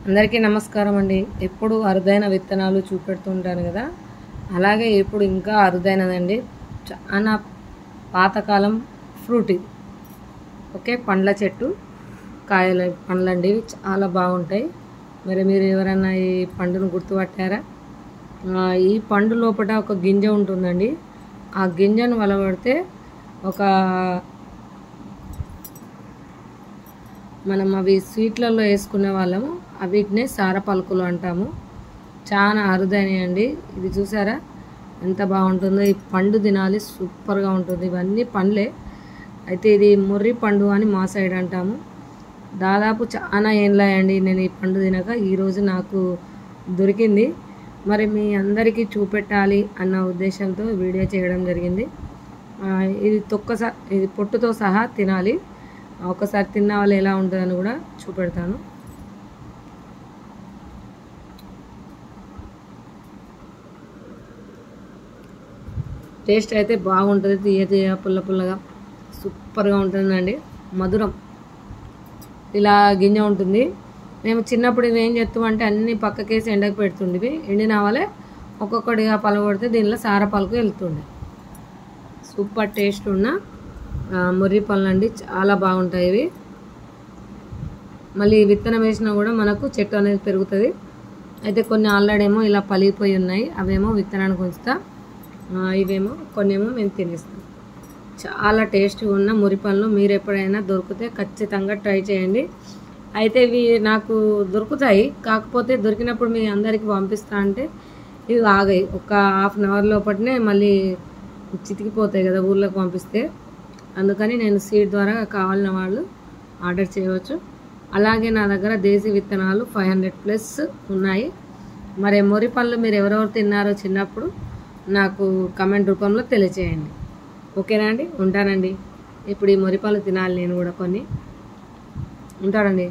అందరికీ నమస్కారం అండి. ఎప్పుడు అరుదైన విత్తనాలు చూపెడుతుంటాను కదా, అలాగే ఇప్పుడు ఇంకా అరుదైనదండి. చాలా పాతకాలం ఫ్రూట్ ఇది. ఓకే, పండ్ల చెట్టు, కాయల పండ్లండి. చాలా బాగుంటాయి. మరి మీరు ఎవరైనా ఈ పండును గుర్తుపట్టారా? ఈ పండు లోపల ఒక గింజ ఉంటుందండి. ఆ గింజను వలబడితే ఒక మనం అవి స్వీట్లలో వేసుకునే వాళ్ళము. వీటినే సార పలుకులు అంటాము. చాలా అరుదైనవి అండి. ఇది చూసారా ఎంత బాగుంటుందో. ఈ పండు తినాలి, సూపర్గా ఉంటుంది. ఇవన్నీ పండ్లే, అయితే ఇది మొర్రి పండు అని మా సైడ్ అంటాము. దాదాపు చాలా ఏండ్లయండి నేను ఈ పండు తినక. ఈరోజు నాకు దొరికింది. మరి మీ అందరికీ చూపెట్టాలి అన్న ఉద్దేశంతో వీడియో చేయడం జరిగింది. ఇది ఇది పొట్టుతో సహా తినాలి. ఒకసారి తిన్న వాళ్ళు ఎలా ఉంటుందని కూడా చూపెడతాను. టేస్ట్ అయితే బాగుంటుంది. తీయ తీయ పుల్ల పుల్లగా సూపర్గా ఉంటుందండి. మధురం. ఇలా గింజ ఉంటుంది. మేము చిన్నప్పుడు ఇవి ఏం చేస్తామంటే అన్నీ పక్కకేసి ఎండకు పెడుతుండేవి. ఎండిన వాళ్ళే ఒక్కొక్కటిగా పలగొడితే దీనిలో సార పలుకు వెళ్తుండే. సూపర్ టేస్ట్ ఉన్న మొర్రి పళ్ళు అండి. చాలా బాగుంటాయి ఇవి. మళ్ళీ విత్తనం వేసినా కూడా మనకు చెట్టు అనేది పెరుగుతుంది. అయితే కొన్ని ఆల్రెడీ ఏమో ఇలా పలిగిపోయి ఉన్నాయి, అవేమో విత్తనానికి ఉంచుతా. ఇవేమో కొన్ని ఏమో మేము తినేస్తాం. చాలా టేస్ట్గా ఉన్న మొర్రి పళ్ళు మీరు ఎప్పుడైనా దొరికితే ఖచ్చితంగా ట్రై చేయండి. అయితే ఇవి నాకు దొరుకుతాయి, కాకపోతే దొరికినప్పుడు మీ అందరికీ పంపిస్తా అంటే ఇవి ఆగాయి. ఒక హాఫ్ అన్ అవర్ లోపలనే మళ్ళీ చితికిపోతాయి కదా ఊర్లోకి పంపిస్తే. అందుకని నేను సీడ్ ద్వారా కావాలన్న వాళ్ళు ఆర్డర్ చేయవచ్చు. అలాగే నా దగ్గర దేశీ విత్తనాలు 500+ ఉన్నాయి. మరి మొర్రి పళ్ళు మీరు ఎవరెవరు తిన్నారో చిన్నప్పుడు నాకు కమెంట్ రూపంలో తెలియచేయండి. ఓకేనా అండి? ఉంటానండి. ఇప్పుడు ఈ మొర్రి పళ్ళు తినాలి నేను కూడా కొన్ని. ఉంటానండి.